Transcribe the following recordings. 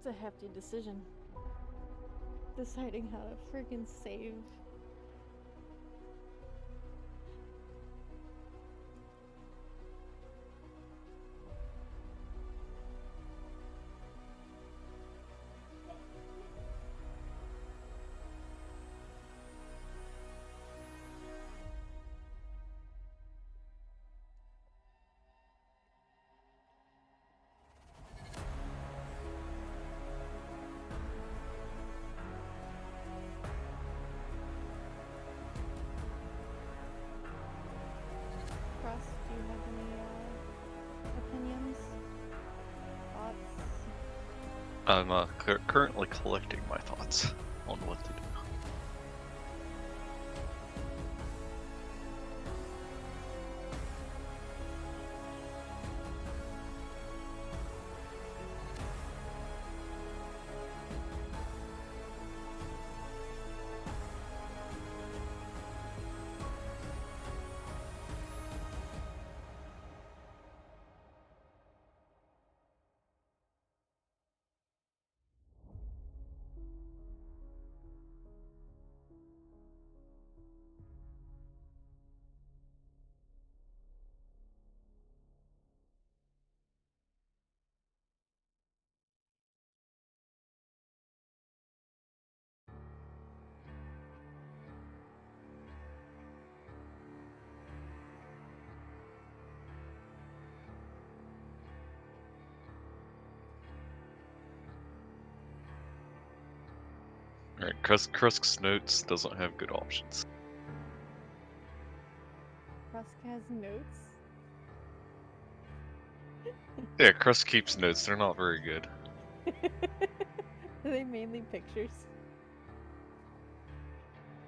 It's a hefty decision. Deciding how to freaking save. Cross, do you have any opinions? Thoughts? I'm currently collecting my thoughts on what to do. Alright, Krusk's notes doesn't have good options. Krusk has notes? Yeah, Krusk keeps notes, they're not very good. Are they mainly pictures?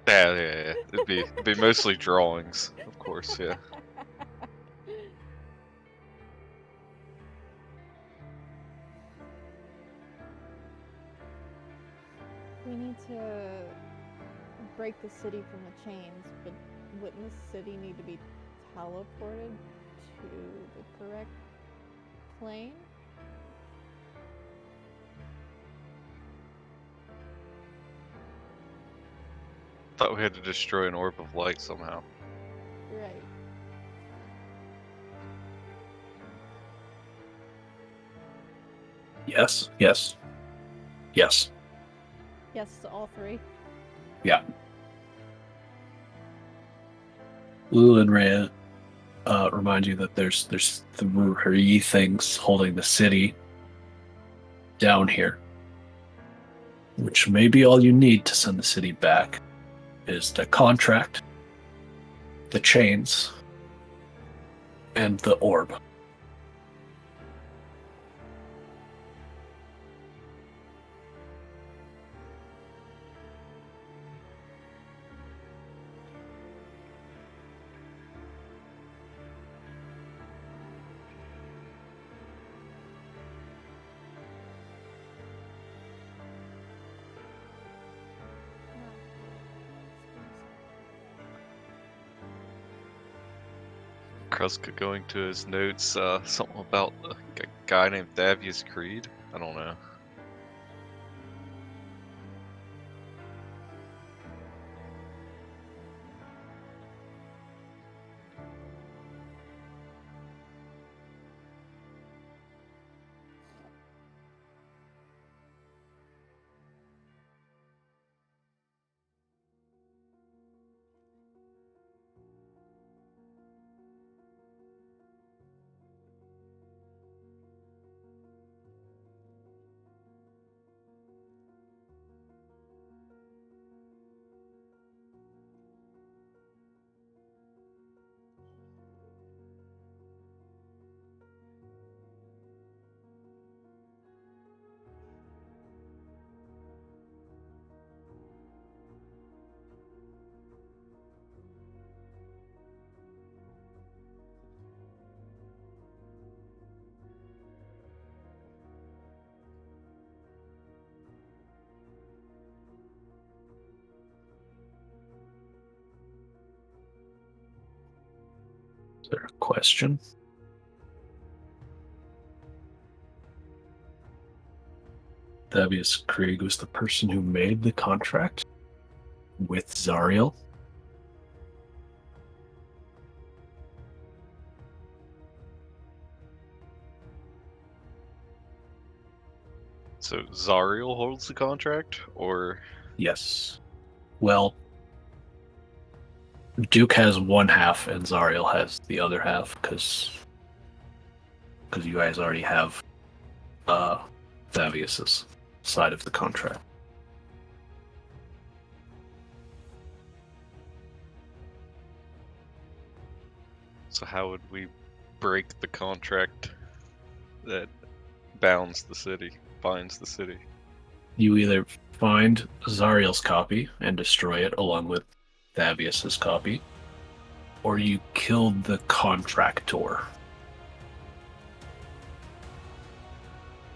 Yeah. It'd be mostly drawings, of course, yeah. We need to break the city from the chains, but wouldn't the city need to be teleported to the correct plane? Thought we had to destroy an orb of light somehow. Right. Yes. Yes to all three. Yeah. Lulu and Rhea remind you that there's 3 things holding the city down here, which may be all you need to send the city back. Is the contract, the chains, and the orb. Krusk going to his notes, something about a guy named Thavius Creed? I don't know. Is there a question? Thaddeus Krieg was the person who made the contract with Zariel. So Zariel holds the contract, or Yes. Well, Duke has one half and Zariel has the other half because you guys already have Thaddeus's side of the contract. so how would we break the contract that bounds the city, binds the city? You either find Zariel's copy and destroy it along with Thaddeus's copy, or you killed the contractor.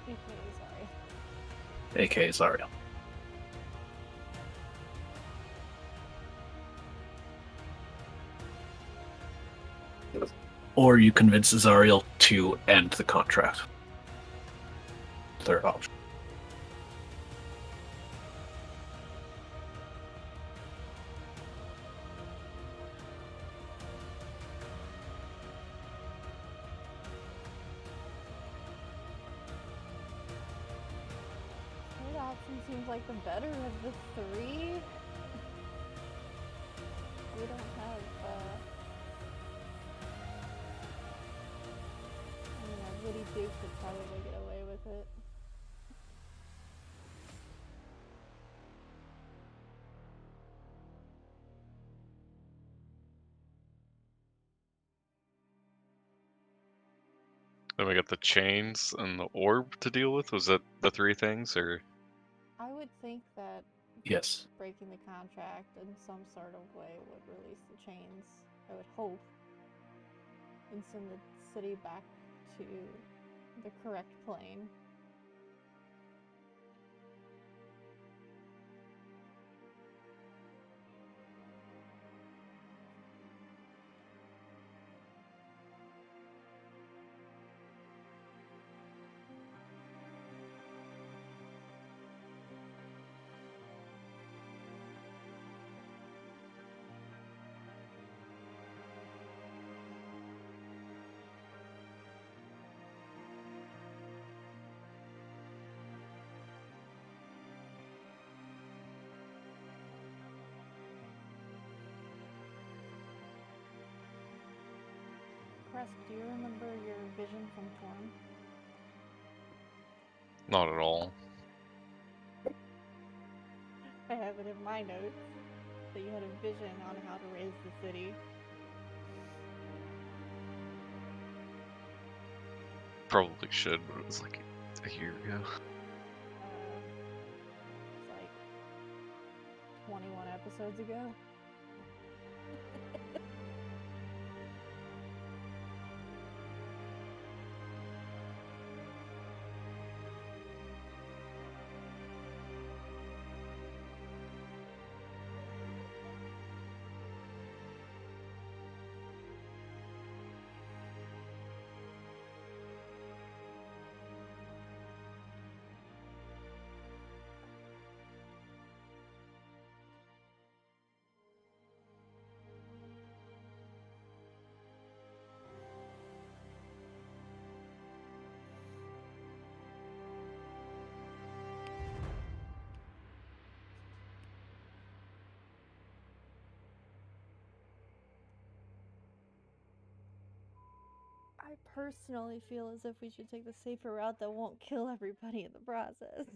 Okay, sorry. aka Zariel. Or you convince Zariel to end the contract. Third option. Third option seems like the better of the three. We don't have, I mean, a witty Duke could probably get away with it. Then we got the chains and the orb to deal with. Was that the three things, or I would think that Yes. breaking the contract in some sort of way would release the chains. I would hope. And send the city back to the correct plane. Crest, do you remember your vision from Torm? not at all? I have it in my notes that you had a vision on how to raise the city. Probably should, but it was like a year ago. It's like 21 episodes ago. I personally feel as if we should take the safer route that won't kill everybody in the process.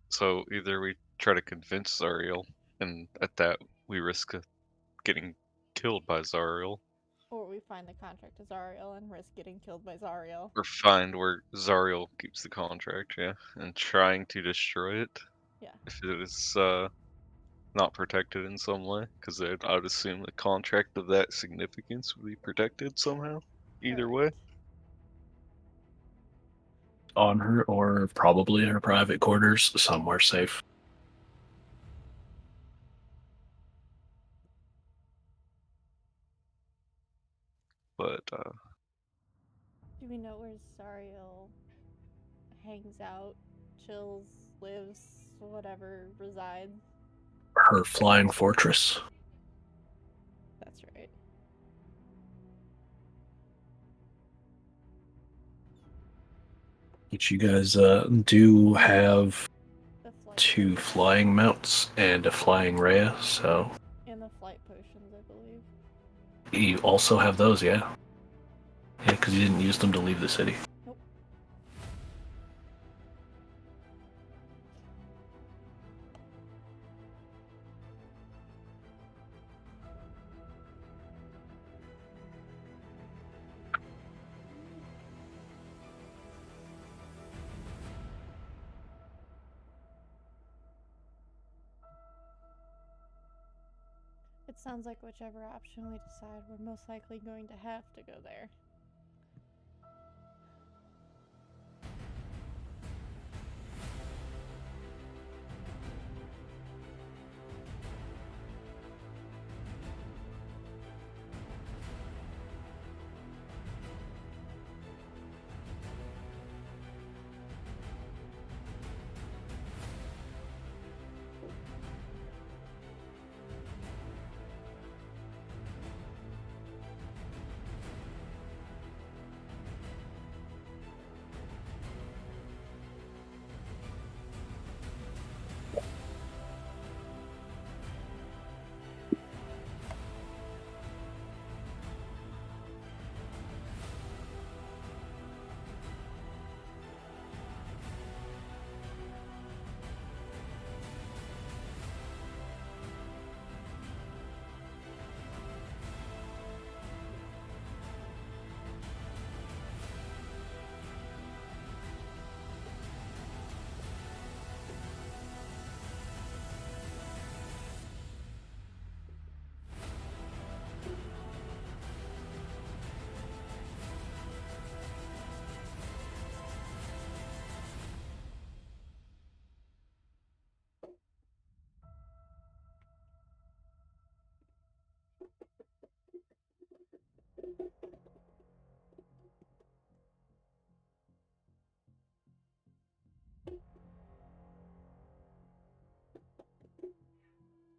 So either we try to convince Zariel, and at that we risk getting killed by Zariel, Or we find the contract to Zariel and risk getting killed by Zariel. or find where Zariel keeps the contract, yeah, and trying to destroy it. Yeah. If it is not protected in some way, because I would assume the contract of that significance would be protected somehow. Either way. Correct. On her or probably her private quarters, somewhere safe. But Do we know where Zariel hangs out, chills, lives, whatever, resides? Her flying fortress. That's right. Which you guys do have The flight 2 potions flying mounts and a flying Rhea, so and the flight potions, I believe. you also have those, yeah. Yeah, because you didn't use them to leave the city. Nope. It sounds like whichever option we decide, we're most likely going to have to go there.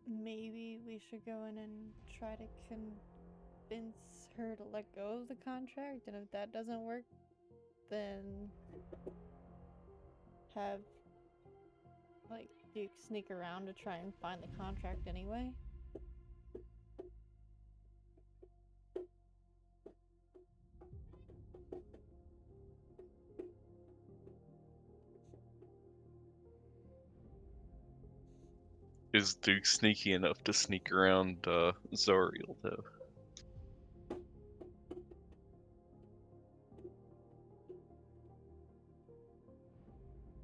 Maybe we should go in and try to convince her to let go of the contract, and if that doesn't work, then have like Duke sneak around to try and find the contract anyway. Is Duke sneaky enough to sneak around Zariel, though?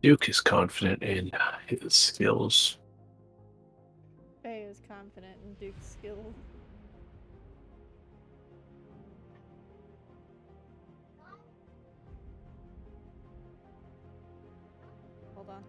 Duke is confident in his skills. Faye is confident in Duke's skills. Hold on.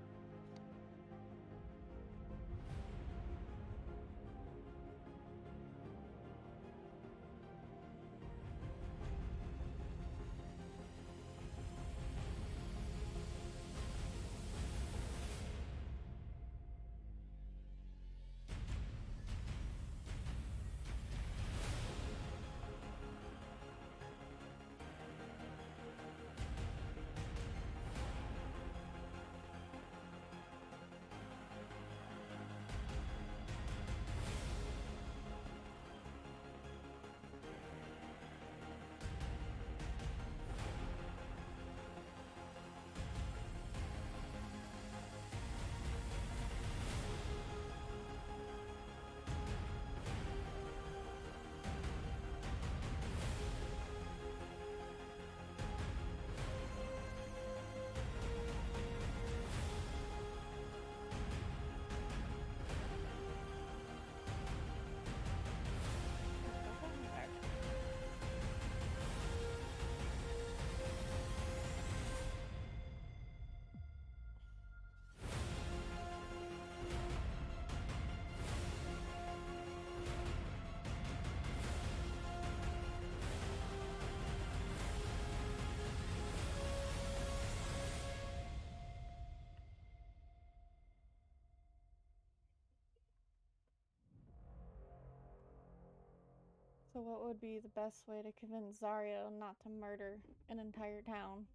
what would be the best way to convince Zario not to murder an entire town,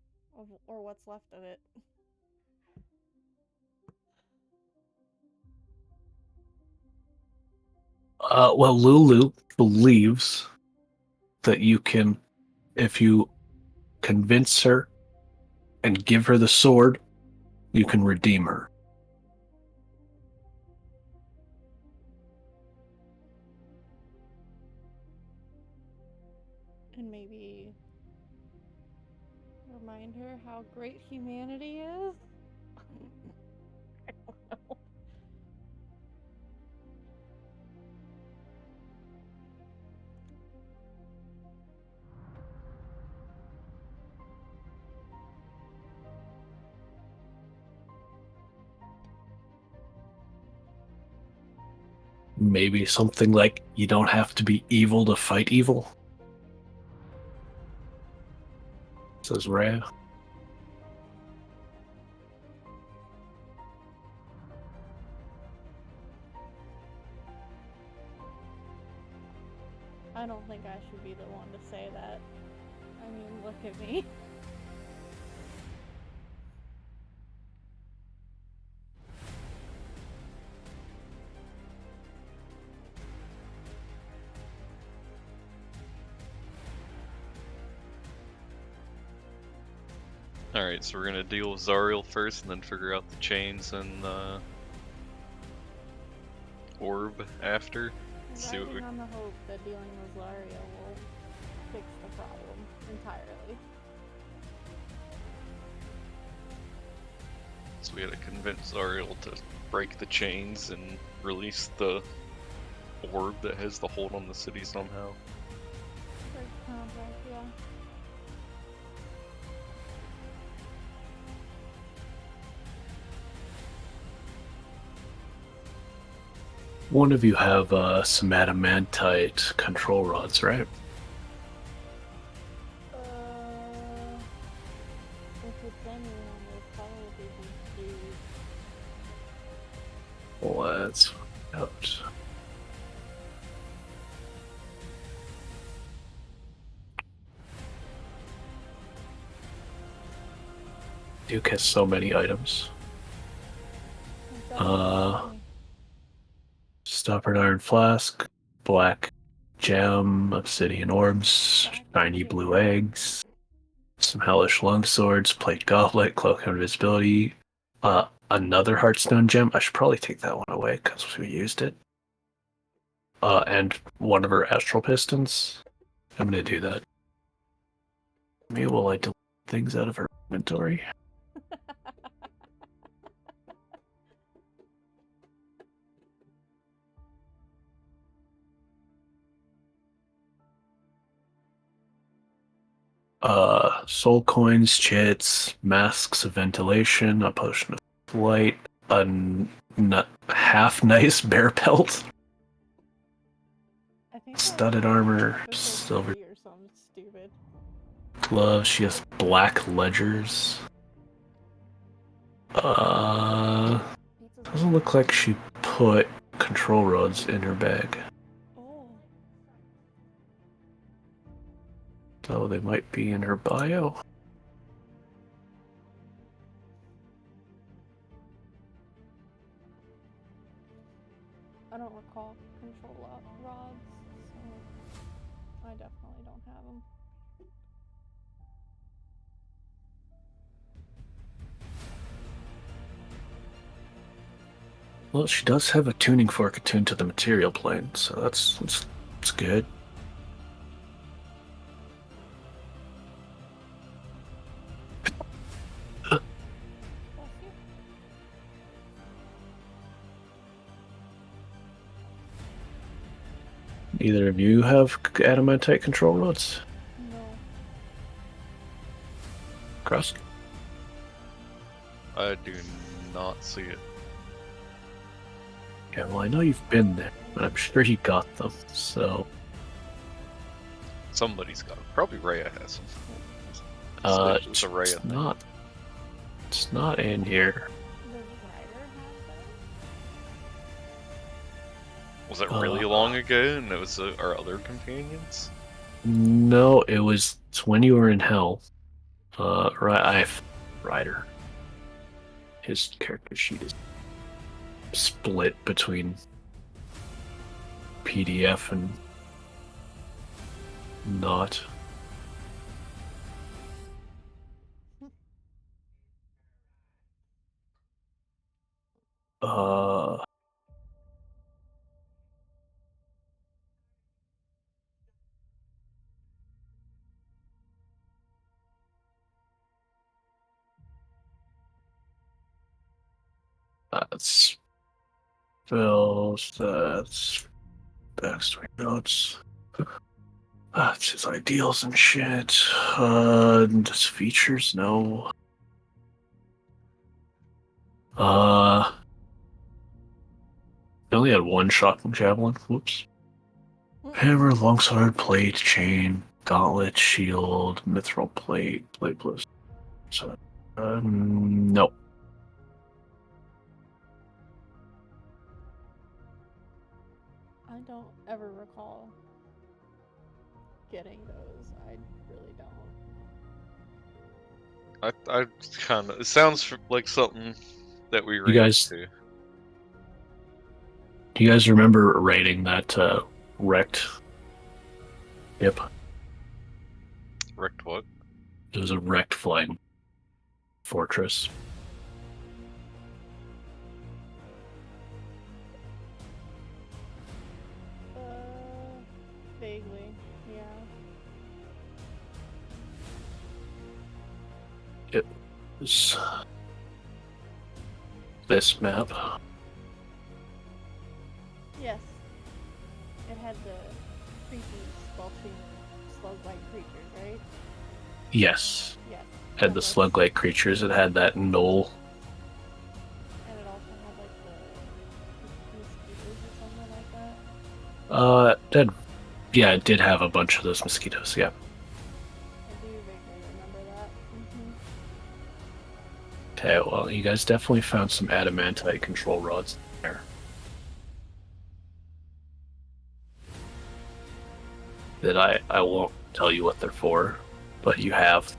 or what's left of it? Well, Lulu believes that you can, if you convince her and give her the sword, you can redeem her. And maybe remind her how great humanity is? I don't know. Maybe something like, you don't have to be evil to fight evil, says Rhea. I don't think I should be the one to say that. I mean, look at me. Alright, so we're gonna deal with Zariel first and then figure out the chains and orb after. I'm See what we... riding on the hope that dealing with Zario will fix the problem entirely. So we gotta convince Zariel to break the chains and release the orb that has the hold on the city somehow. Break contract, yeah. One of you have some adamantite control rods, right? If it's anyone, it'd probably be Dude. Let's find out. Duke has so many items. Stoppered iron flask, black gem, obsidian orbs, shiny blue eggs, some hellish lung swords, plate goblet, cloak of invisibility, another heartstone gem. I should probably take that one away because we used it. And one of her astral pistons. I'm gonna do that. Maybe will I delete things out of her inventory? Soul coins, chits, masks of ventilation, a potion of flight, a half nice bear pelt, I think studded armor, that's silver or something stupid. gloves. She has black ledgers. Doesn't look like she put control rods in her bag. So they might be in her bio. I don't recall control rods, so I definitely don't have them. Well, she does have a tuning fork attuned to the material plane, so that's good. Either of you have adamantite control rods? No. Cross? I do not see it. Yeah, well, I know you've been there, but I'm sure you got them, so... Somebody's got them. Probably Rhea has them. It's a Rhea thing. It's not in here. Does Ryder have Was it really long ago and it was our other companions? No, it was when you were in hell. Ryder. His character sheet is split between PDF and not. That's spells, that's backstory notes. That's his ideals and shit. Just features, no. He only had one shotgun javelin. Whoops. Hammer, longsword, plate, chain, gauntlet, shield, mithril plate, plate plus. So, no. I don't ever recall getting those. I really don't. I kind of. It sounds like something that we ran guys- into. Do you guys remember raiding that wrecked? Yep. Wrecked what? It was a wrecked flying fortress. Vaguely, yeah. It was this map. Yes. It had the creepy, squelching, slug-like creatures, right? Yes. Yes. Had the slug-like creatures. It had that knoll. And it also had like the mosquitoes or something like that. It did have a bunch of those mosquitoes, yeah. I do vaguely remember that. Okay, well, you guys definitely found some adamantite control rods there. That I won't tell you what they're for, but you have.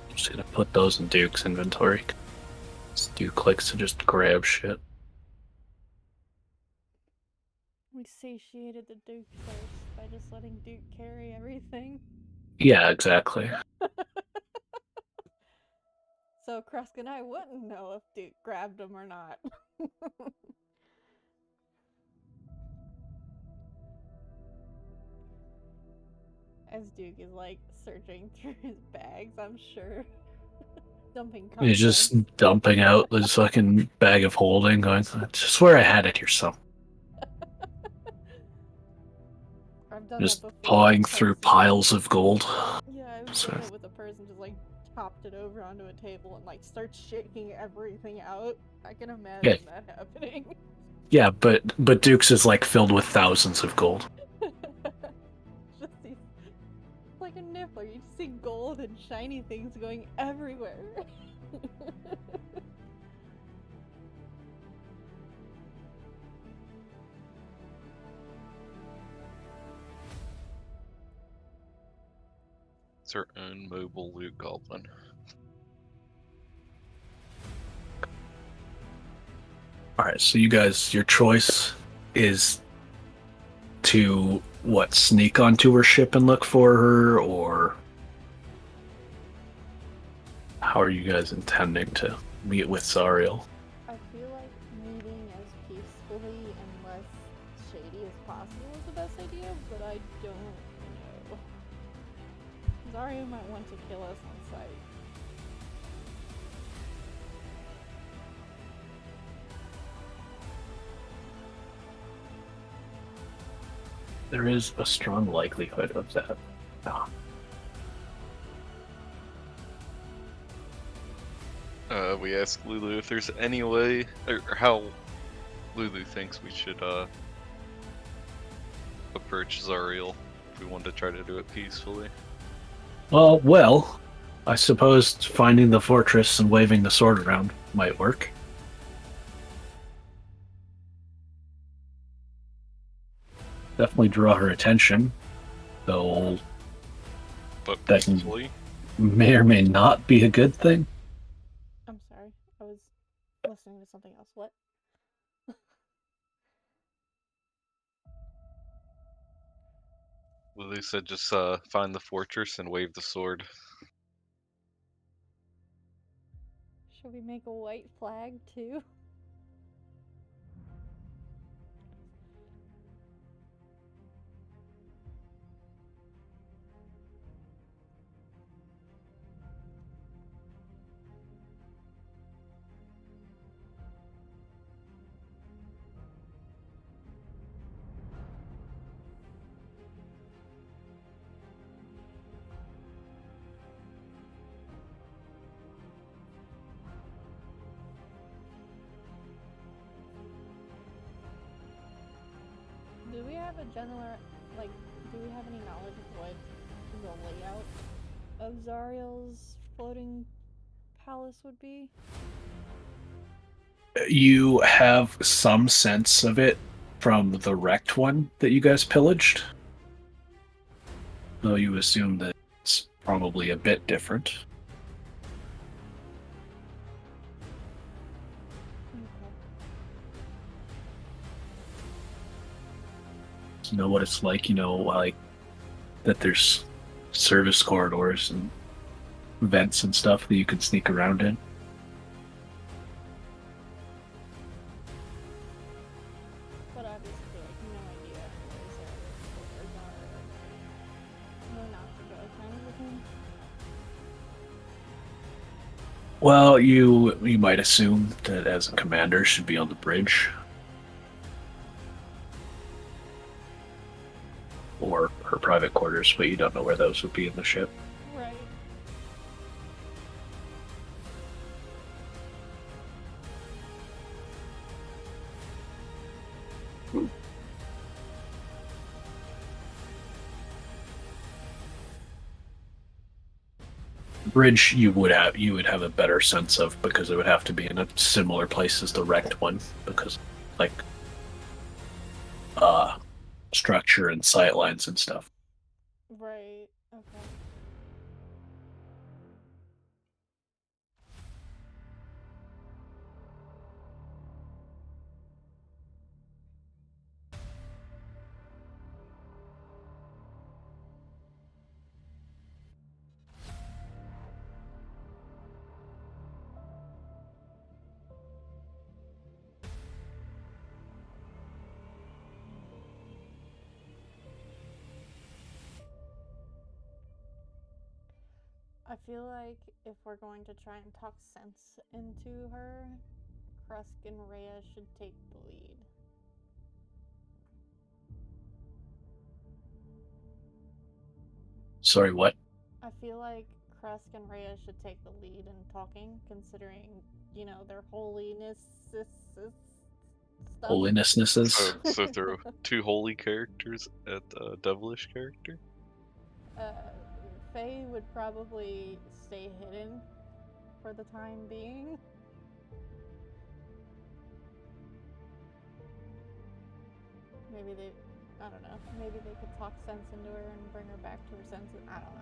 I'm just gonna put those in Duke's inventory. Duke likes to just grab shit. We satiated the Duke thirst by just letting Duke carry everything. Yeah, exactly. So Krusk and I wouldn't know if Duke grabbed him or not. As Duke is like searching through his bags, I'm sure. Dumping content. He's just dumping out this fucking bag of holding, going, I swear I had it here somewhere. I've done Just that before pawing with through person. piles of gold. Yeah, I've So- done it with a person just like chopped it over onto a table and like starts shaking everything out. I can imagine that happening. Yeah, but Duke's is like filled with thousands of gold. Just these, like a niffler, you just see gold and shiny things going everywhere. It's our own mobile loot goblin. Alright, so you guys, your choice is to, sneak onto her ship and look for her, or how are you guys intending to meet with Zariel? I feel like meeting as peacefully and less shady as possible is the best idea, but I don't know. Zarya might want to kill us on sight. There is a strong likelihood of that. We asked Lulu if there's any way, or how Lulu thinks we should approach Zariel if we want to try to do it peacefully. Well, I suppose finding the fortress and waving the sword around might work. definitely draw her attention, though But That- peacefully. may or may not be a good thing. I'm sorry. I was listening to something else. What? Lulu said just find the fortress and wave the sword. Should we make a white flag too? Do we have a general, like, do we have any knowledge of what the layout of Zariel's floating palace would be? You have some sense of it from the wrecked one that you guys pillaged, though you assume that it's probably a bit different. Okay. You know what it's like, like that there's service corridors and vents and stuff that you can sneak around in. But obviously, like, no idea where Zariel's quarters are. No, not to go kind of with him. Well, you might assume that as a commander should be on the bridge. Or her private quarters, but you don't know where those would be in the ship. Right. Bridge you would have a better sense of, because it would have to be in a similar place as the wrecked one, because like structure and sight lines and stuff. Right. Okay. I feel like if we're going to try and talk sense into her, Krusk and Rhea should take the lead. Sorry, what? I feel like Krusk and Rhea should take the lead in talking, considering, their holiness stuff. Holinessnesses. So throw two holy characters at a devilish character. Faye would probably stay hidden for the time being. Maybe I don't know, maybe they could talk sense into her and bring her back to her senses. I don't know.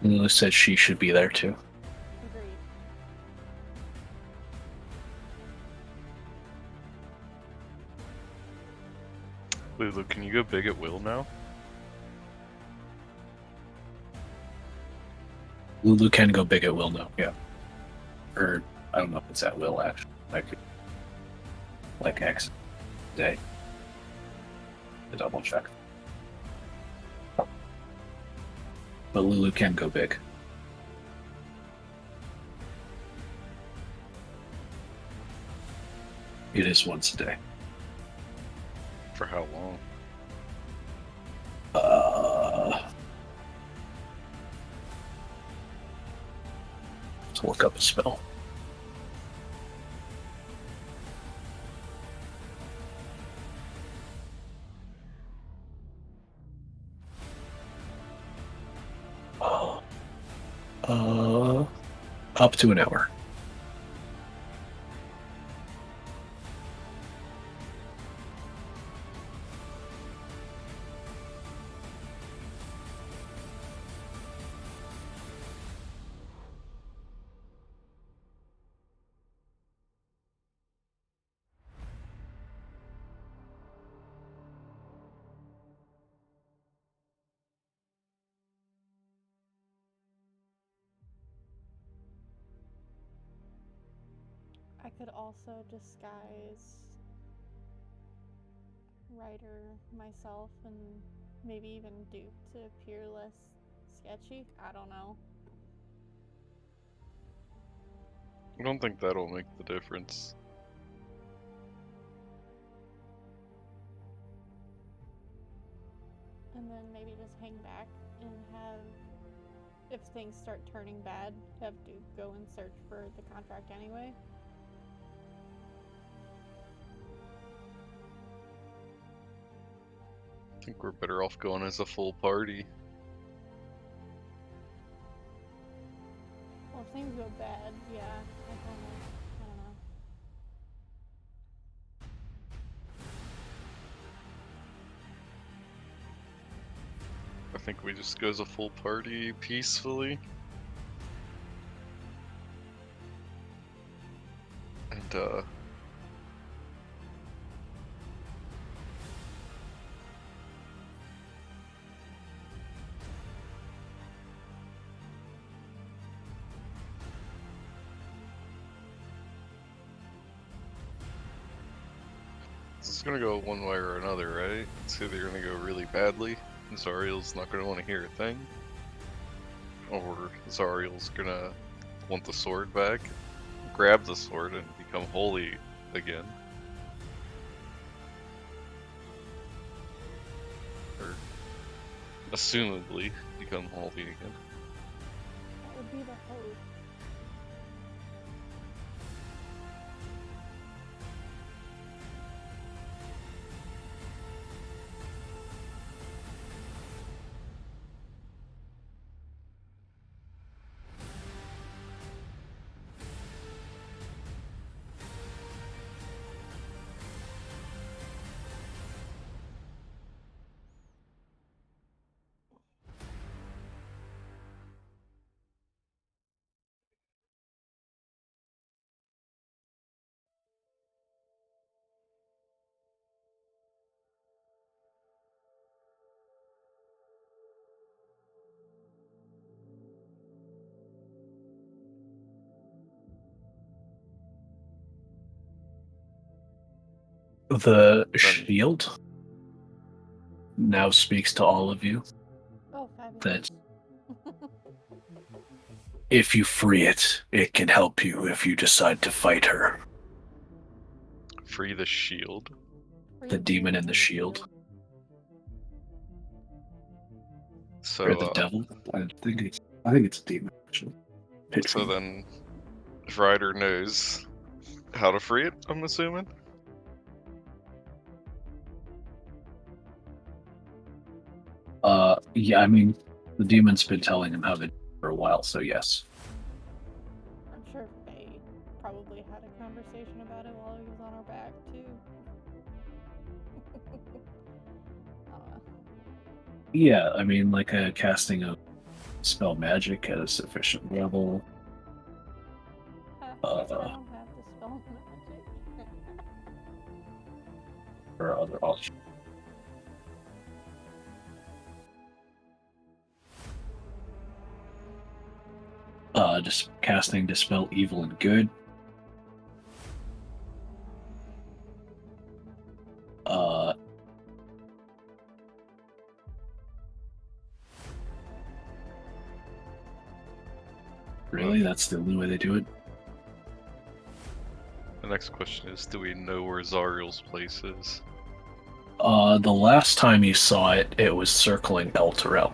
Lulu said she should be there too. Agreed. Lulu, can you go big at will now? Lulu can go big at will now, yeah. Or I don't know if it's at will actually. Like X day. To double check. But Lulu can go big. It is once a day. For how long? To look up a spell. Up to an hour. I could also disguise Ryder myself and maybe even Duke to appear less sketchy. I don't know. I don't think that'll make the difference. And then maybe just hang back and have, if things start turning bad, have Duke go and search for the contract anyway. I think we're better off going as a full party. Well, if things go bad, yeah, I don't know. I think we just go as a full party peacefully. And it's gonna go one way or another, right? It's either gonna go really badly, and Zariel's not gonna want to hear a thing, or Zariel's gonna want the sword back, grab the sword, and become holy again. Or assumably become holy again. That would be the hope. The shield now speaks to all of you. Oh, fabulous. That if you free it, it can help you if you decide to fight her. Free the shield. The demon in the shield. So Or the devil. I think it's a demon, actually. So then, if Ryder knows how to free it, I'm assuming? Yeah, I mean, the demon's been telling him how to do it for a while, so yes. I'm sure Faye probably had a conversation about it while he was on her back, too. Yeah, I mean, like a casting of spell magic at a sufficient level. I don't have to spell magic. Or other options. Just casting Dispel Evil and Good. Really? That's the only way they do it? The next question is, do we know where Zariel's place is? The last time you saw it, it was circling Elturel.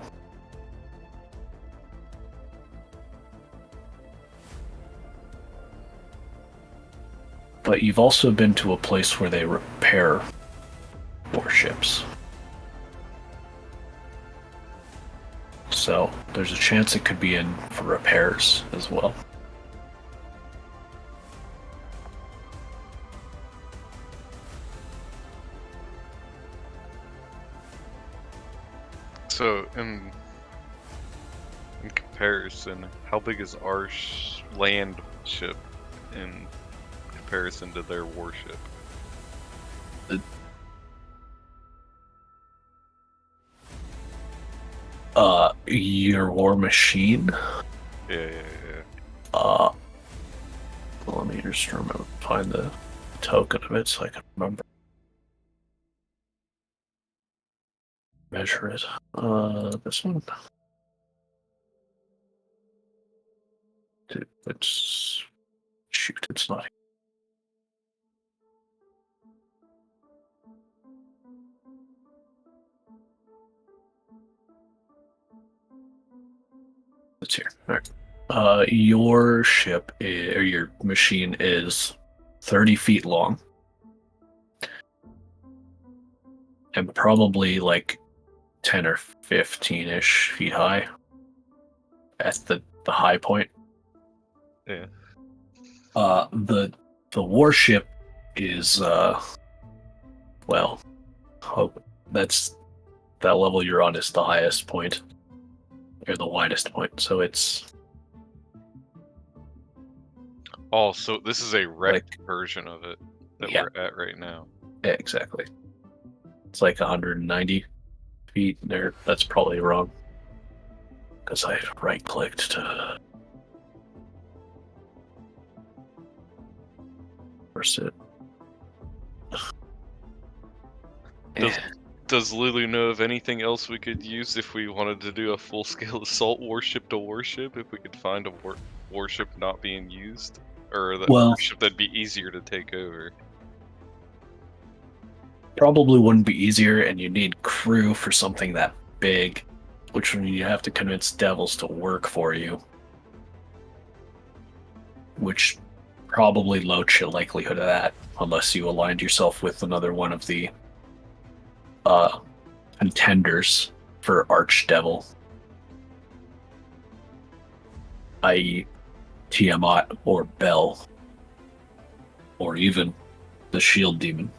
But you've also been to a place where they repair warships. so there's a chance it could be in for repairs as well. So, in comparison, how big is our land ship in comparison to their warship? Your war machine? Yeah. Let me just find the token of it so I can remember. Measure it. This one? Dude, shoot, it's not. It's here. All right. Your ship or your machine is 30 feet long and probably like 10 or 15-ish feet high at the high point. Yeah. The warship is well, that level you're on is the highest point or the widest point, so it's. Oh, so this is a wrecked version of it that Yeah. we're at right now. Yeah, exactly. It's like 190 feet there. That's probably wrong. Because I right-clicked to force it. Does Lulu know of anything else we could use if we wanted to do a full-scale assault warship to warship? If we could find a warship not being used? Or a warship that'd be easier to take over? Probably wouldn't be easier, and you need crew for something that big, which means you have to convince devils to work for you. Which probably low likelihood of that, unless you aligned yourself with another one of the contenders for Archdevil, i.e. Tiamat or Bel, or even the Shield Demon.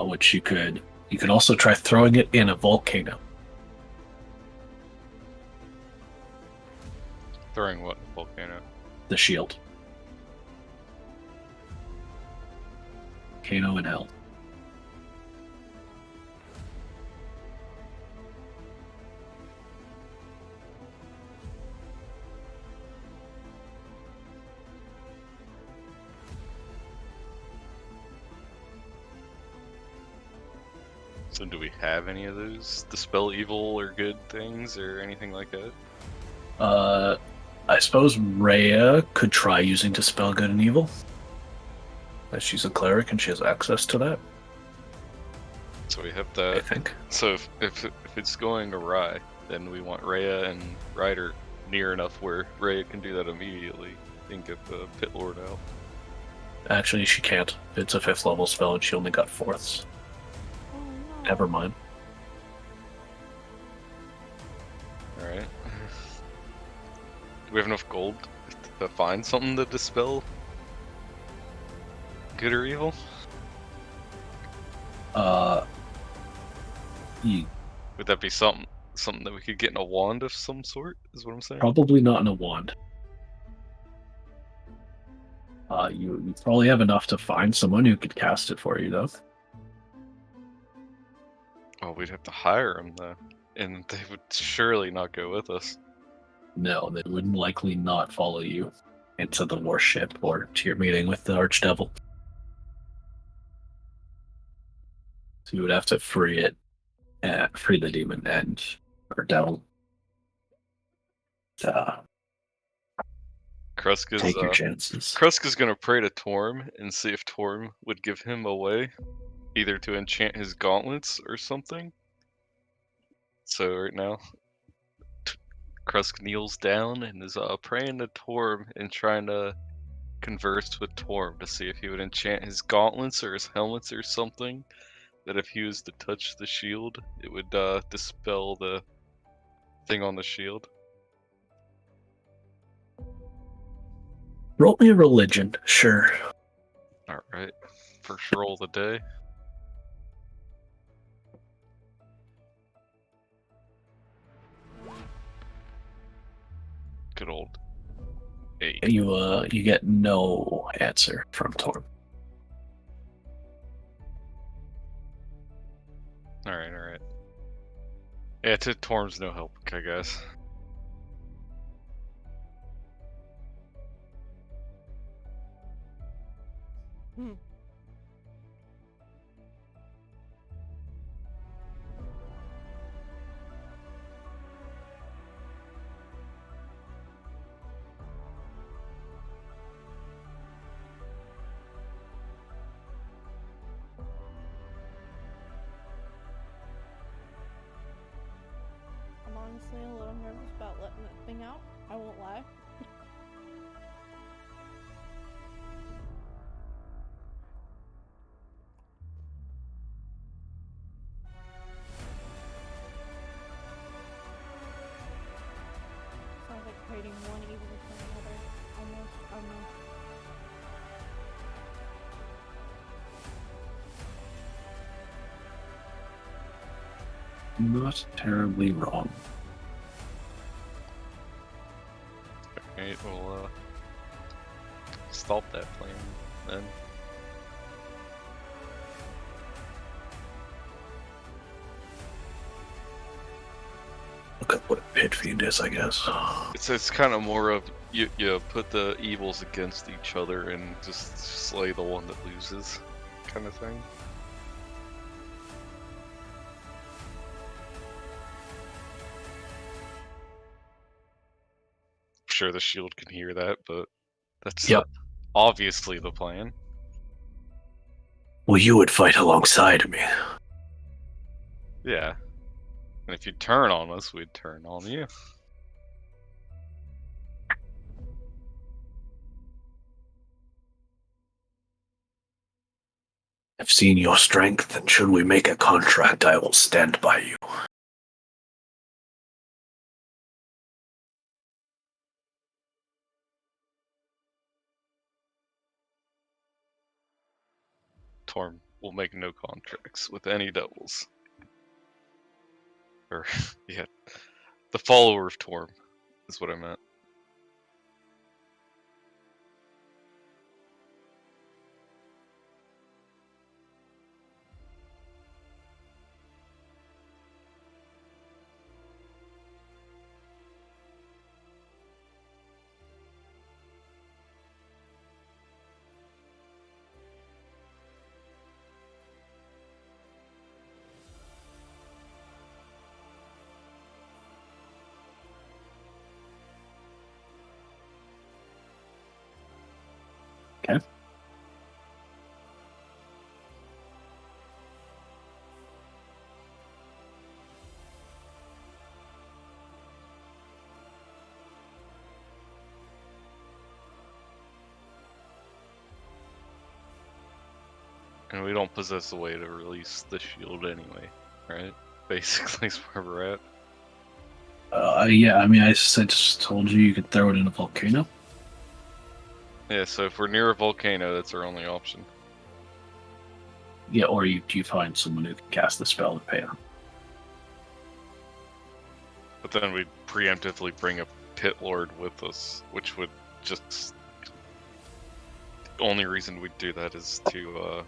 Which you could also try throwing it in a volcano. Throwing what volcano? The shield. Volcano in hell. So do we have any of those dispel evil or good things or anything like that? I suppose Rhea could try using Dispel Good and Evil. As she's a cleric and she has access to that. So we have that. I think. So if it's going awry, then we want Rhea and Ryder near enough where Rhea can do that immediately and get the Pit Lord out. Actually, she can't. It's a 5th level spell and she only got 4ths. Oh, no. Never mind. Alright. Do we have enough gold to find something to dispel good or evil? Would that be something that we could get in a wand of some sort, is what I'm saying? Probably not in a wand. You probably have enough to find someone who could cast it for you, though. Oh, we'd have to hire them, though. And they would surely not go with us. No, they would likely not follow you into the warship or to your meeting with the Archdevil. So you would have to free it, free the demon and or devil. Take your chances. Kruska's gonna pray to Torm and see if Torm would give him a way, either to enchant his gauntlets or something. So right now, Krusk kneels down and is praying to Torm and trying to conversed with Torm to see if he would enchant his gauntlets or his helmets or something. That if he was to touch the shield, it would dispel the thing on the shield. Roll me a religion, sure. Alright, first roll of the day. Good old 8. You get no answer from Torm. Alright. Yeah, to Torm's no help, I guess. Hmm. I'm honestly a little nervous about letting that thing out. I won't lie. Sounds like trading one evil for another. Almost. Not terribly wrong. Alright, we'll stop that plan then. Look at what a pit fiend is, I guess. It's kind of more of you put the evils against each other and just slay the one that loses, kind of thing. I'm sure the shield can hear that, but that's obviously the plan. Well, you would fight alongside me. Yeah. And if you turn on us, we'd turn on you. I've seen your strength, and should we make a contract, I will stand by you. Torm will make no contracts with any devils. Or, yeah, the follower of Torm is what I meant. Okay. And we don't possess a way to release the shield anyway, right? Basically is where we're at. Yeah, I mean, I just told you could throw it in a volcano. Yeah, so if we're near a volcano, that's our only option. Yeah, or you find someone who can cast the spell and pay them. But then we'd preemptively bring a pit lord with us, which would just... The only reason we'd do that is to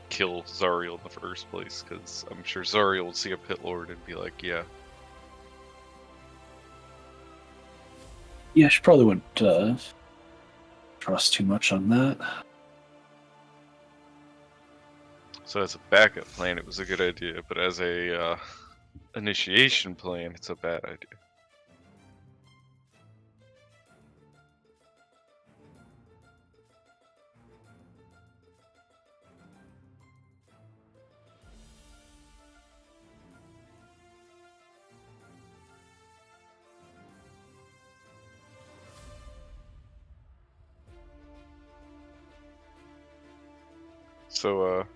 kill Zariel in the first place, because I'm sure Zariel would see a pit lord and be like, yeah. Yeah, she probably wouldn't trust too much on that. So as a backup plan, it was a good idea, but as a initiation plan, it's a bad idea. So,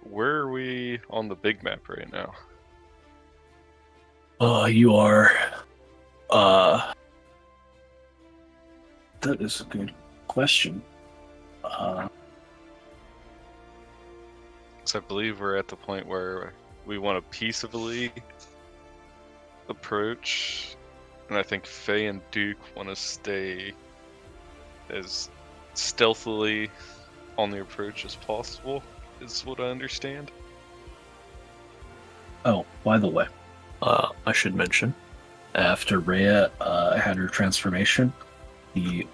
where are we on the big map right now? You are. That is a good question. Because I believe we're at the point where we want to peaceably approach, and I think Faye and Duke want to stay as stealthily on the approach as possible, is what I understand. Oh, by the way, I should mention, after Rhea had her transformation, the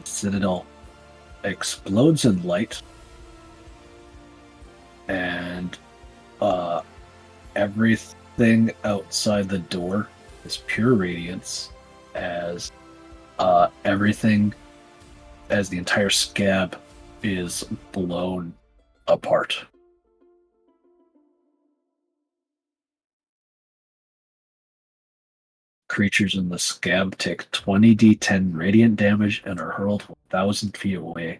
citadel explodes in light, and everything outside the door is pure radiance, as everything, as the entire scab is blown apart. Creatures in the scab take 20d10 radiant damage and are hurled 1,000 feet away.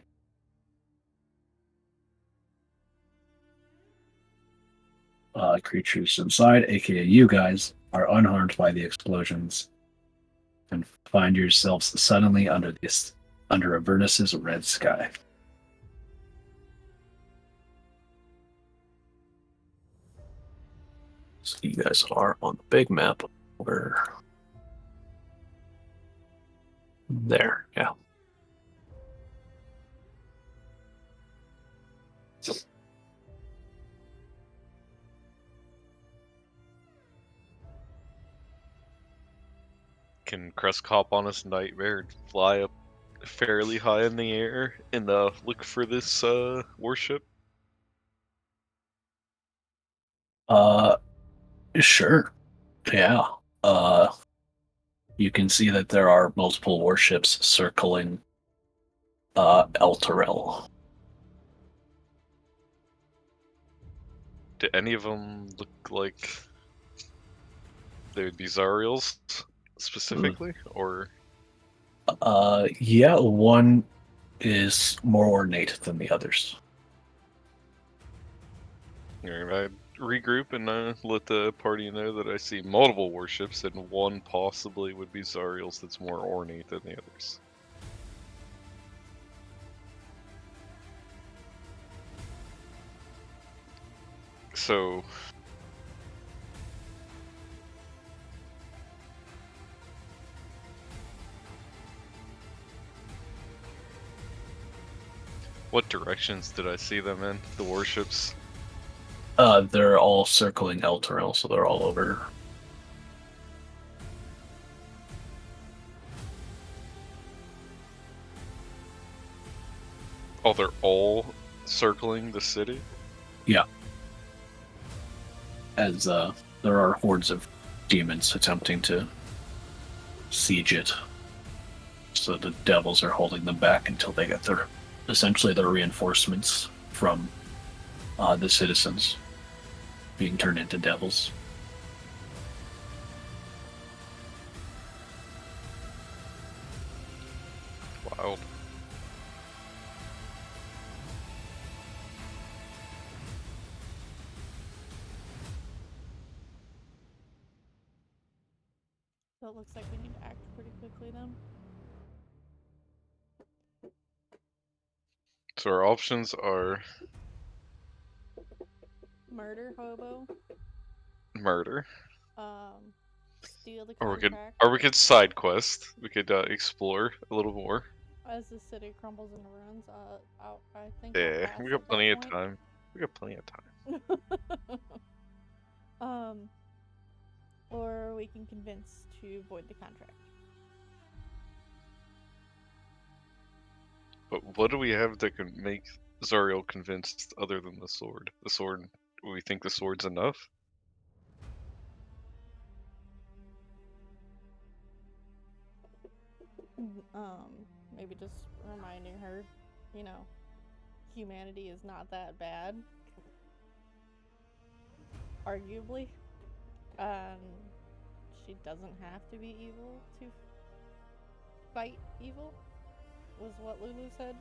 Creatures inside, aka you guys, are unharmed by the explosions and find yourselves suddenly under Avernus's red sky. So you guys are on the big map. We're there, yeah. Can Krusk hop on his nightmare and fly up fairly high in the air and look for this warship? Sure. Yeah. You can see that there are multiple warships circling Elturel. Do any of them look like they would be Zariels specifically, or? Yeah, one is more ornate than the others. I regroup and let the party know that I see multiple warships, and one possibly would be Zariels that's more ornate than the others. So, what directions did I see them in, the warships? They're all circling Elturel, so they're all over. Oh, they're all circling the city? Yeah. As there are hordes of demons attempting to siege it. So the devils are holding them back until they get essentially their reinforcements from the citizens being turned into devils. Wild. So it looks like we need to act pretty quickly then. So our options are Murder hobo. murder, Steal the or contract we could side quest. We could explore a little more. as the city crumbles and ruins. I think Yeah, I'll pass we got at plenty that of time. We got plenty of time. point. Or we can convince to void the contract. But what do we have that can make Zariel convinced other than the sword? The sword, we think the sword's enough? Maybe just reminding her, you know, humanity is not that bad. Arguably. She doesn't have to be evil to fight evil, was what Lulu said.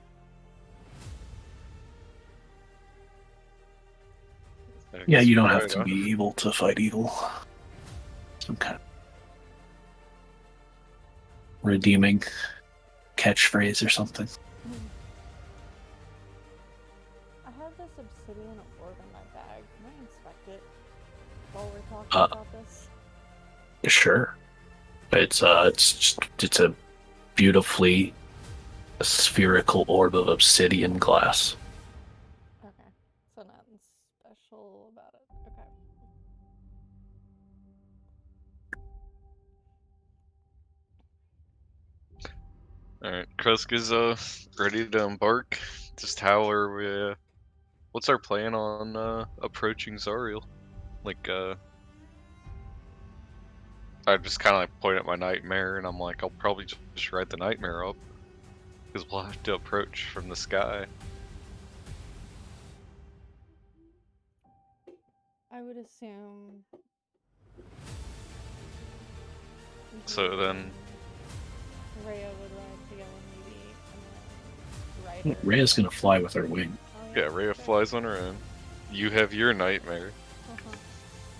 I Yeah, guess you you're don't have right, to huh? be evil to fight evil. Some kind of redeeming catchphrase or something. I have this obsidian orb in my bag. Can I inspect it while we're talking Uh, about this? Sure. It's a beautifully spherical orb of obsidian glass. Okay. So nothing special about it. Okay. Alright, Krusk is ready to embark. Just how are we what's our plan on approaching Zariel? Like I just kinda like point at my nightmare and I'm like, I'll probably just ride the nightmare up. Because we'll have to approach from the sky. I would assume. So Blue then and Rhea would ride together, maybe, and then Ryder. Rhea's gonna fly with her wing. Oh, yeah, that's Rhea fair. flies on her own. You have your nightmare, Uh-huh.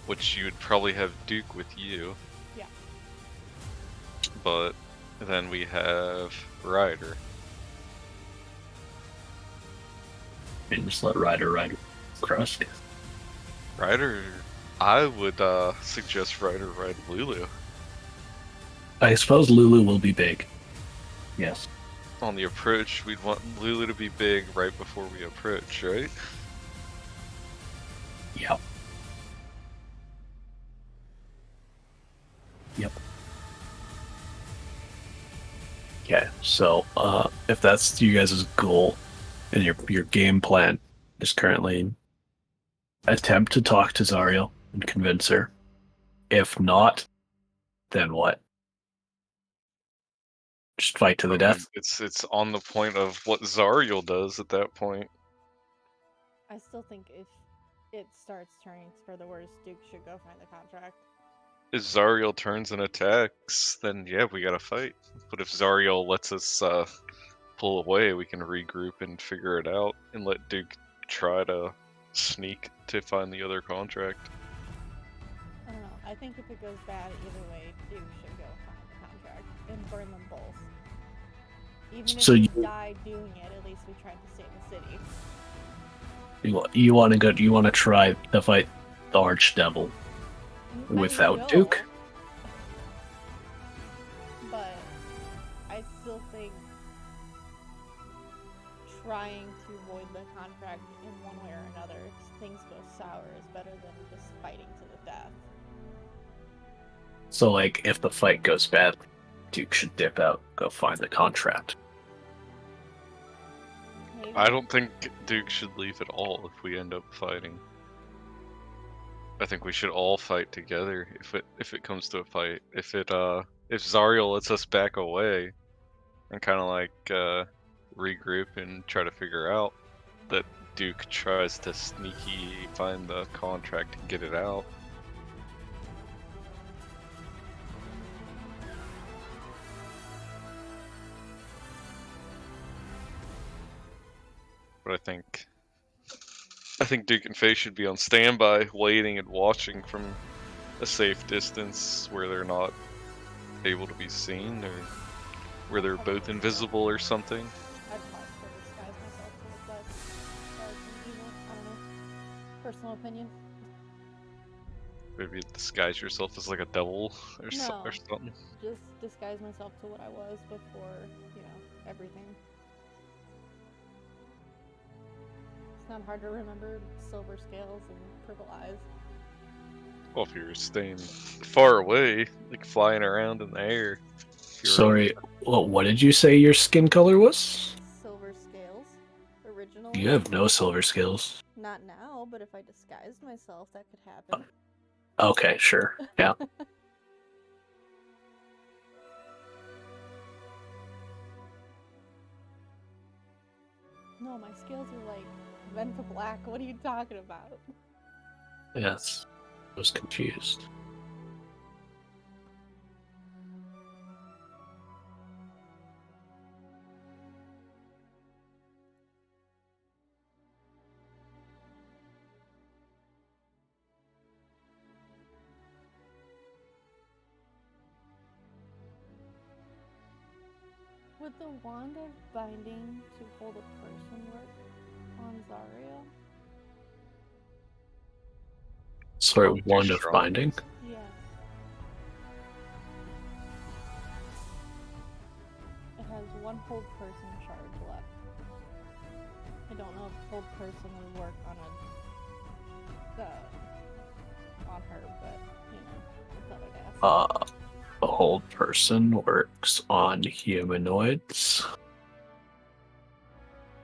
which you would probably have Duke with you. Yeah. But then we have Ryder. And just let Ryder ride Krusk. Ryder, I would suggest Ryder ride Lulu. I suppose Lulu will be big. Yes. On the approach, we'd want Lulu to be big right before we approach, right? Yep. Yep. Okay, so if that's you guys' goal and your game plan is currently attempt to talk to Zariel and convince her. If not, then what? Just fight to the death? It's on the point of what Zariel does at that point. I still think if it starts turning for the worse, Duke should go find the contract. If Zariel turns and attacks, then yeah, we gotta fight. But if Zariel lets us pull away, we can regroup and figure it out, and let Duke try to sneak to find the other contract. I don't know. I think if it goes bad either way, Duke should go find the contract and burn them both. Even if So we you- die doing it, at least we tried to save the city. You want to go? You want to try to fight the Archdevil without I know, Duke? but I still think trying to avoid the contract in one way or another, if things go sour, is better than just fighting to the death. So, like, if the fight goes bad, Duke should dip out, go find the contract. Maybe. I don't think Duke should leave at all if we end up fighting. I think we should all fight together if it comes to a fight. If Zariel lets us back away and kind of like regroup and try to figure out that Duke tries to sneaky find the contract and get it out. But I think Duke and Faye should be on standby, waiting and watching from a safe distance where they're not able to be seen or where they're both invisible or something. I'd possibly disguise myself to look less dark and evil. I don't know. Personal opinion. Maybe disguise yourself as like a devil or, or No. something. Just disguise myself to what I was before, everything. It's not hard to remember silver scales and purple eyes. Well, if you're staying far away, like flying around in the air. if you're Sorry, what did you say your skin color was? Silver scales. Originally. You have no silver scales. Not now, but if I disguised myself, that could happen. Okay, sure. Yeah. No, my scales are like Venta Black. What are you talking about? Yes. I was confused. Would the wand of binding to hold a person work on Zariel? Sorry, Probably too wand of strong. binding. Yes. It has one hold person charge left. I don't know if hold person would work on on her, but I thought I'd ask. A hold person works on humanoids.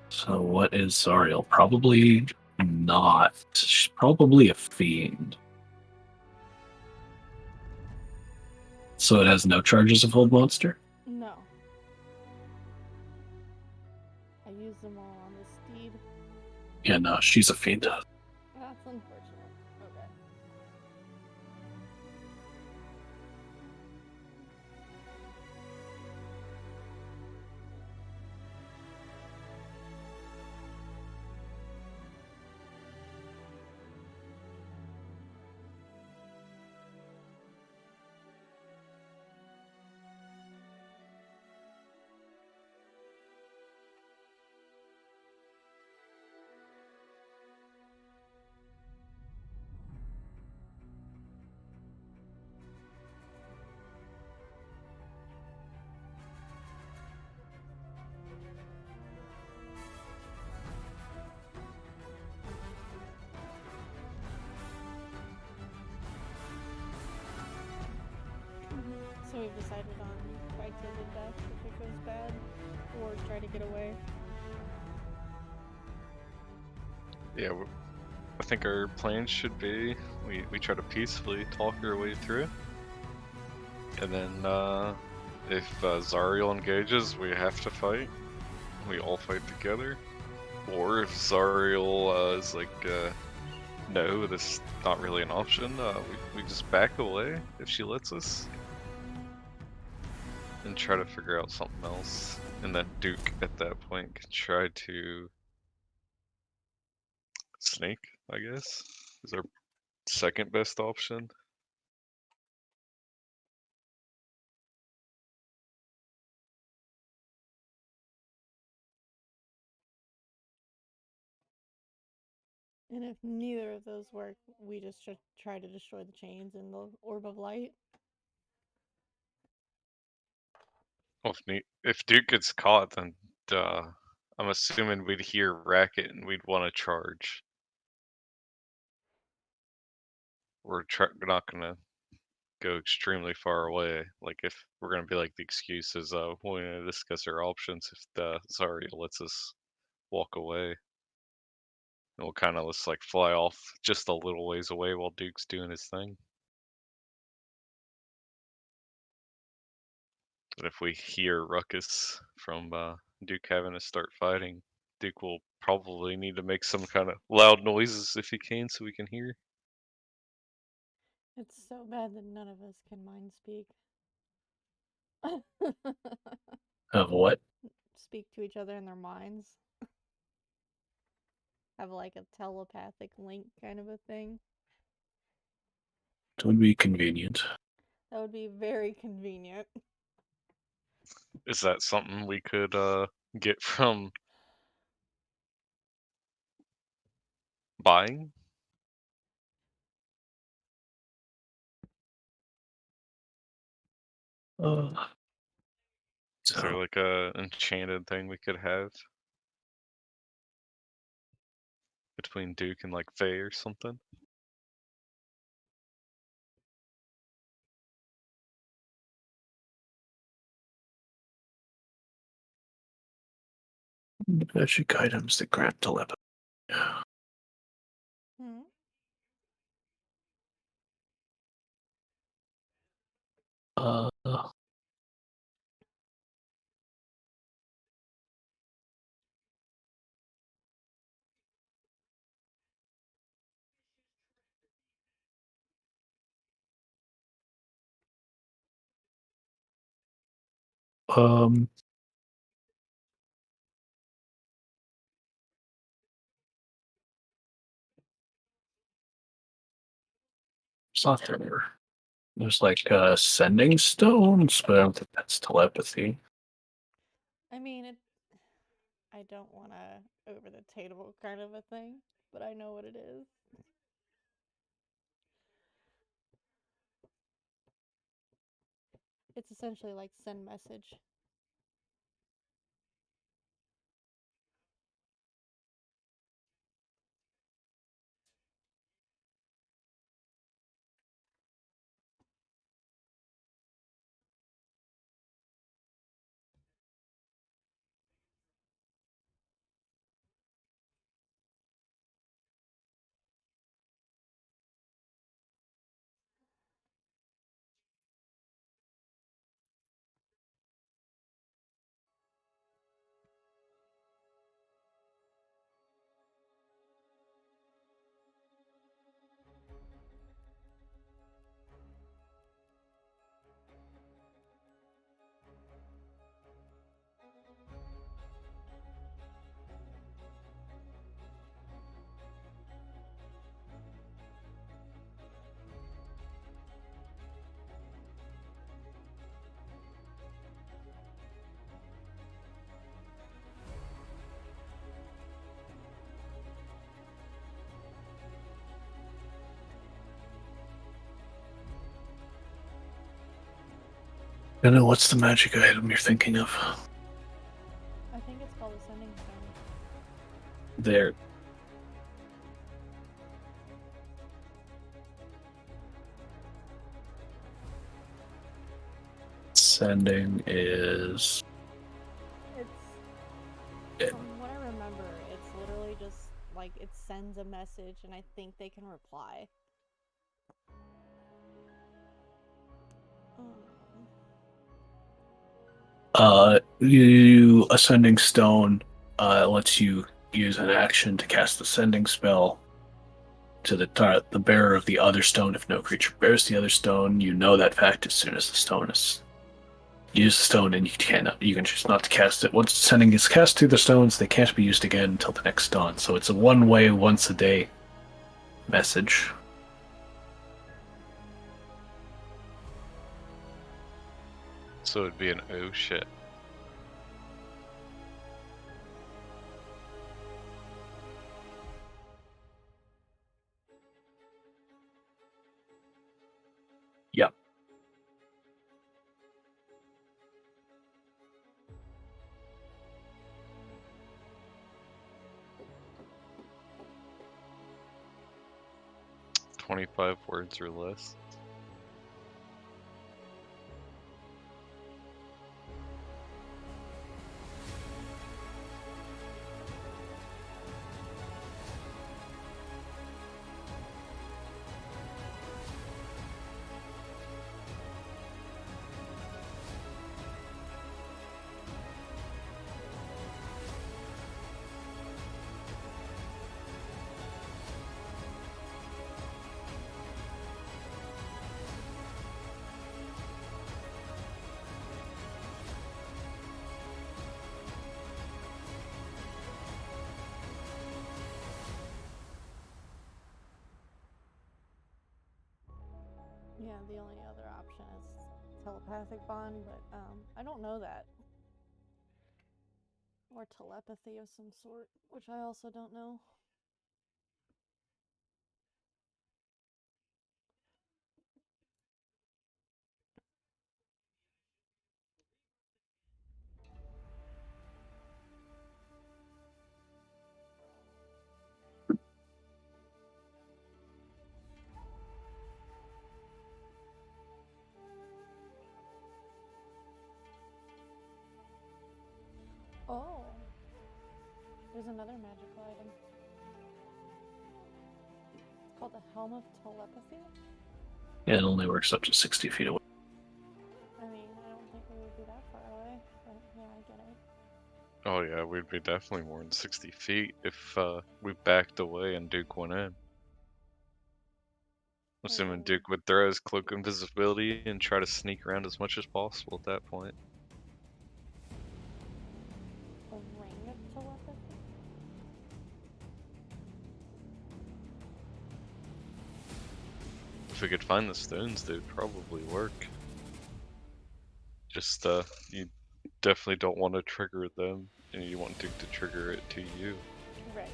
So what is Zariel? Probably not. She's probably a fiend. So it has no charges of hold monster? No. I used them all on the steed. Yeah, no, she's a fiend. That's unfortunate. Okay. So we've decided on fight to the death if it goes bad, or try to get away. Yeah, I think our plan should be we try to peacefully talk our way through, and then if Zariel engages, we have to fight. We all fight together. Or if Zariel is like, no, this is not really an option, we just back away if she lets us. And try to figure out something else. And then Duke at that point can try to sneak, I guess, is our second best option. And if neither of those work, we just should try to destroy the chains in the orb of light. Well, if Duke gets caught, then I'm assuming we'd hear racket and we'd want to charge. We're not gonna go extremely far away. Like if we're gonna be like the excuse is, we're gonna discuss our options if the Zariel lets us walk away. And we'll kind of just like fly off just a little ways away while Duke's doing his thing. But if we hear ruckus from Duke having to start fighting, Duke will probably need to make some kind of loud noises if he can so we can hear. It's so bad that none of us can mind speak. Of what? Speak to each other in their minds. Have like a telepathic link kind of a thing. It would be convenient. That would be very convenient. Is that something we could get from buying? Uh, Is there so, like a enchanted thing we could have between Duke and like Faye or something? magic items that grant telepathy. Hmm? Uh, um, it's not there. There's like sending stones, but I don't think that's telepathy. I mean, I don't want to over the table kind of a thing, but I know what it is. It's essentially like send message. I know what's the magic item you're thinking of. I think it's called a sending stone. There. Sending is. It's from what I remember, it's literally just like it sends a message, and I think they can reply. You ascending stone lets you use an action to cast the sending spell to the bearer of the other stone. If no creature bears the other stone, you know that fact as soon as the stone is. Use the stone, and you can choose not to cast it. Once sending is cast through the stones, they can't be used again until the next dawn. So it's a one-way, once-a-day message. So it'd be an oh shit. Yep. $25 words or less. Yeah, the only other option is telepathic bond, but I don't know that. Or telepathy of some sort, which I also don't know. Oh, there's another magical item. It's called the Helm of Telepathy. It only works up to 60 feet away. I mean, I don't think we would be that far away, but yeah, I get it. Oh yeah, we'd be definitely more than 60 feet if we backed away and Duke went in. Assuming Duke would throw his cloak of invisibility and try to sneak around as much as possible at that point. A ring of telepathy? If we could find the stones, they'd probably work. Just you definitely don't want to trigger them, and you want Duke to trigger it to you. Right.